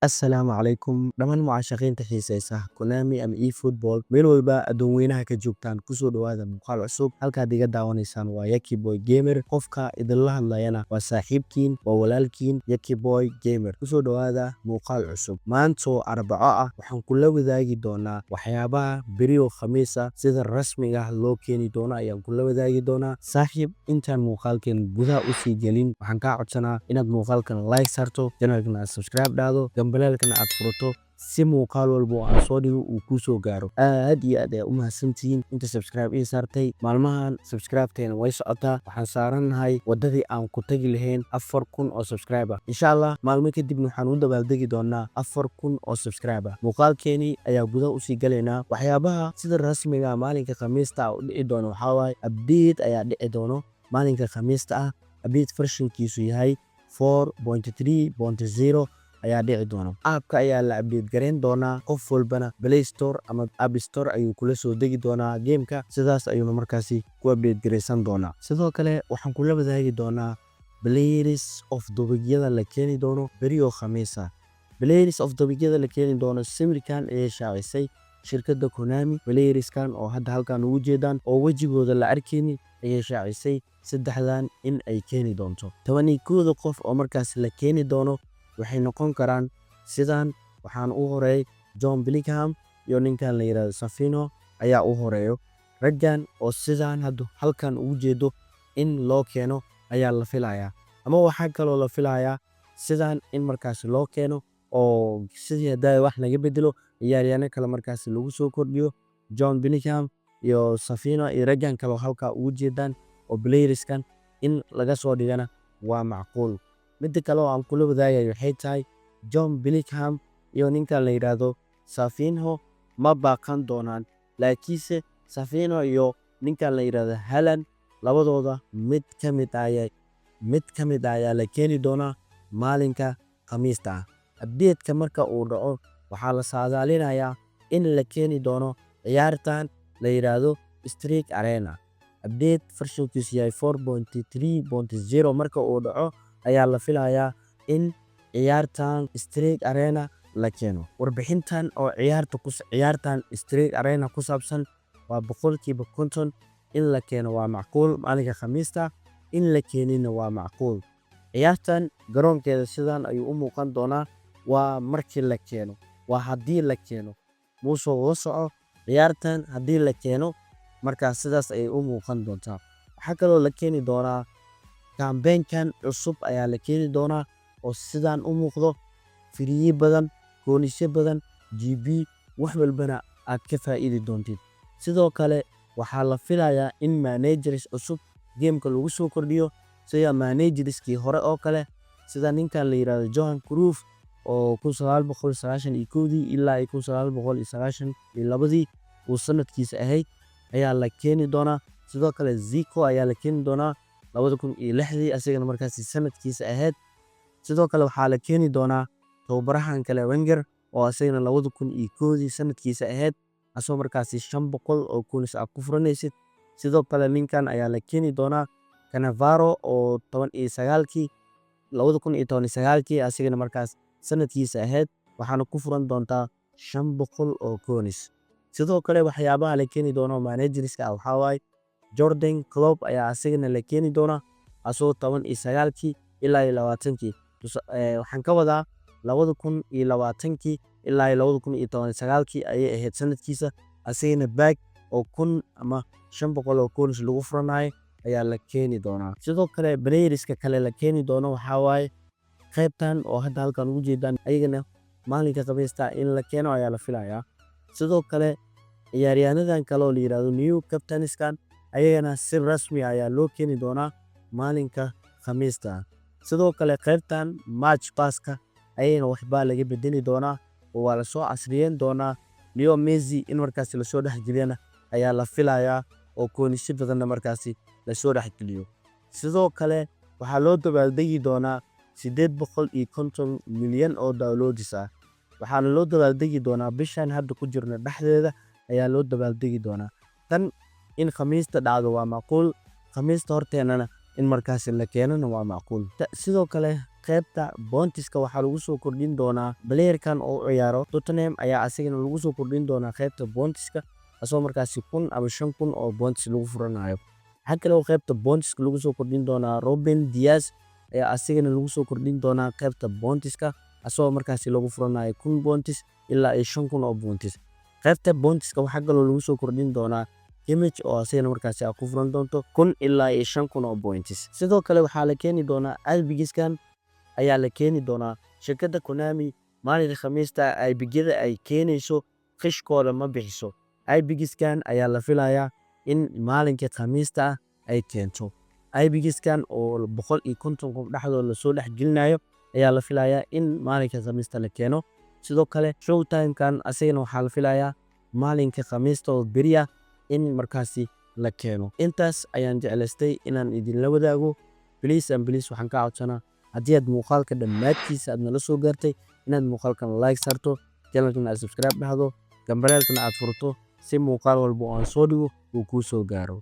Assalaamu calaykum dhammaan mucaashaqiinta xiisaysa Konami ama eFootball meel walba adduunweynaha ka joogtaan kusoo dhawaada muuqaal cusub halkaad iga daawanaysaan waa Yaki Boy Gamer qofka idinla hadlayana waa saaxiibkiin waa walaalkiin Yaki Boy Gamer kusoo dhawaada muuqaal cusub maanta Arbaco ah waxaan kula wadaagi doonaa waxyaabaha beriyo Khamiista sida rasmiga ah loo keeni doono ayaan kula wadaagi doonaa saaxiib intaan muuqaalkan gudaha u sii gelin waxaan ka codsanaa inaad muuqaalkan like sarto channelkana subscribe dhaado balaalkana aad furato si muuqaal walba oo aan soo dhigo uu ku soo gaaro aad iyo aad u mahadsantihiin inta subscribe ii saartay maalmahan subscribe-teena way socotaa waxaan saaranahay wadadii aan ku tagi lahayn 4000 oo subscriber insha Allah maalmo kadib waxaan u dabaaldegi doonaa 4000 oo subscriber muuqaalkeeni ayaa gudaha u sii galaynaa waxyaabaha sida rasmiga maalinka Khamiista u dhici doono waxa waay update ayaa dhici doono maalinka Khamiista ah update versionkiisu yahay 4.3.0 ayaa dhici doona app-ka ayaa la update gareyn doonaa qof walbana Play Store ama App Store ayuu kula soo degi doonaa gameka sidaas ayuu markaasi ku update gareysan doonaa sidoo kale waxaan kula wadaagi doonaa playlist of dobigyada la keeni doono beriyo Khamiista playlist of dobigyada la keeni doono simirkan ayay shaacisay shirkadda Konami playlistkan oo hadda halkan ugu jeedaan oo wajigooda la arkeyni ayay shaacisay saddexdan in ay keeni doonto 12 qof oo markaas la keeni doono waxay noqon karaan sidan waxaan u horeey John Billingham iyo ninkan la yiraahdo Safino ayaa u horeeyo raggan oo sidan hadda halkan ugu jeedo in loo keeno ayaa la filayaa ama waxa kale oo la filayaa sidan in markaas loo keeno oo sidii haday wax laga bedelo ciyaaryahanno kale markaas lagu soo kordhiyo John Billingham iyo Safino iyo raggan kale halka ugu jeedaan oo playerskan in laga soo dhigana waa macquul mid kale oo aan kula wadaagayo waxay tahay John Billingham iyo ninka la yiraahdo Safino ma baaqan doonaan laakiinse Safino iyo ninka la yiraahdo Haaland labadooda mid ka mid ayaa la keeni doona maalinka Khamiista update-ka marka uu dhaco waxaa la saadaalinayaa in la keeni doono ciyaartan la yiraahdo Streak Arena update versionkiisu yahay 4.3.0 marka uu dhaco ayaa la filayaa in ciyaartan Streak Arena la keeno warbixintan oo ciyaartan Streak Arena ku saabsan waa 100% in la keeno waa macquul maalinka Khamiista in la keenina waa macquul ciyaartan garoonkeeda sidan ayuu u muuqan doonaa waa markii la keeno waa hadii la keeno muusoo wada soco ciyaartan hadii la keeno markaas sidaas ay u muuqan doontaa waxa kale oo la keeni doonaa campaign-kan cusub ayaa la keeni doonaa oo sidan u muuqdo firiye badan Coinse badan GB wax walbana aad ka faa'iidi doontid sidoo kale waxaa la filayaa in managers cusub gameka lagu soo kordhiyo sida managerskii hore oo kale sida ninkan la yiraahdo Johan Cruyff oo 1991 ilaa 1992 uu sanadkiisa ahayd ayaa la keeni doonaa sidoo kale Zico ayaa la keeni doonaa 2006 asagana markaas sanadkiisa ahayd sidoo kale waxaa la keeni doonaa tababarahan kale Wenger oo asagana 2001 sanadkiisa ahayd asoo markaas 500 oo Coinse ah ku furanaysid sidoo kale ninkan ayaa la keeni doonaa Cannavaro oo 2019 asagana markaas sanadkiisa ahayd waxaana ku furan doontaa 500 oo Coinse sidoo kale waxyaabaha la keeni doono managerska waxa waay Jordan Klopp ayaa asagana la keeni doona asoo 19 ilaa 20 waxaan ka wadaa 2020 ilaa 2019 ayay ahayd sanadkiisa asagana bag oo 1000 ama 500 oo Coinse lagu furanayo ayaa la keeni doona sidoo kale playerska kale la keeni doono waxa waay qaybtan oo hadda halkan ugu jeedaan ayagana maalinka Khamiista in la keeno ayaa la filayaa sidoo kale ciyaaryahannadan kale oo la yiraahdo new captainskan ayagana si rasmi ayaa loo keeni doonaa maalinka Khamiista sidoo kale qaybtan match passka ayayna waxba laga bedeli doonaa oo waa la soo casriyeyn doonaa Leo Messi in markaas la soo dhaxgeliyana ayaa la filayaa oo Coinse badan markaas la soo dhaxgeliyo sidoo kale waxaa loo dabaaldegi doonaa 850 milyan oo downloads ah waxaana loo dabaaldegi doonaa bishan hadda ku jirna dhaxdeeda ayaa loo dabaaldegi doonaa tan in Khamiista dhacdo waa macquul Khamiista horteenana in markaas la keenana waa macquul sidoo kale qaybta bountiska waxaa lagu soo kordhin doonaa playerkan oo ciyaaro Tottenham ayaa asigana lagu soo kordhin doonaa qaybta bountiska asoo markaasi 1000 ama 5000 oo bountis lagu furanayo. Waxa kale oo qaybta bountiska lagu soo kordhin doonaa Ruben Dias ayaa asigana lagu soo kordhin doonaa qaybta bountiska asoo markaasi lagu furanayo 1000 bountis ilaa 5000 oo bountis. qaybta bountiska waxaa kaloo lagu soo kordhin doonaa image oo asigana markaasi ku furan doonto 1000 ilaa 5000 oo bountis. Sidoo kale waxaa la keeni doonaa albigiskan ayaa la keeni doonaa shirkadda Konami maalinka Khamiista ay bigida ay keenayso qishkooda ma bixiso. Albigiskan ayaa la filayaa in maalinka Khamiista ay keento. Albigiskan oo 150 qof dhexdooda la soo dhex gelinayo ayaa la filayaa in maalinka Khamiista la keeno. Sidoo kale showtime kan asigana waxaa la filayaa maalinka Khamiista oo beriya in markaasi la keeno. Intaas ayaan jeclaystay inaan idin la wadaago. Please waxaan ka codsanaa haddii aad muuqaalka dhammaadkiisa aad nala soo gaartay inaad muuqaalkan like sarto, channelkana aad subscribe dhahdo, gambareelkana aad furto si muuqaal walba oo aan soo dhigo uu kuu soo gaaro.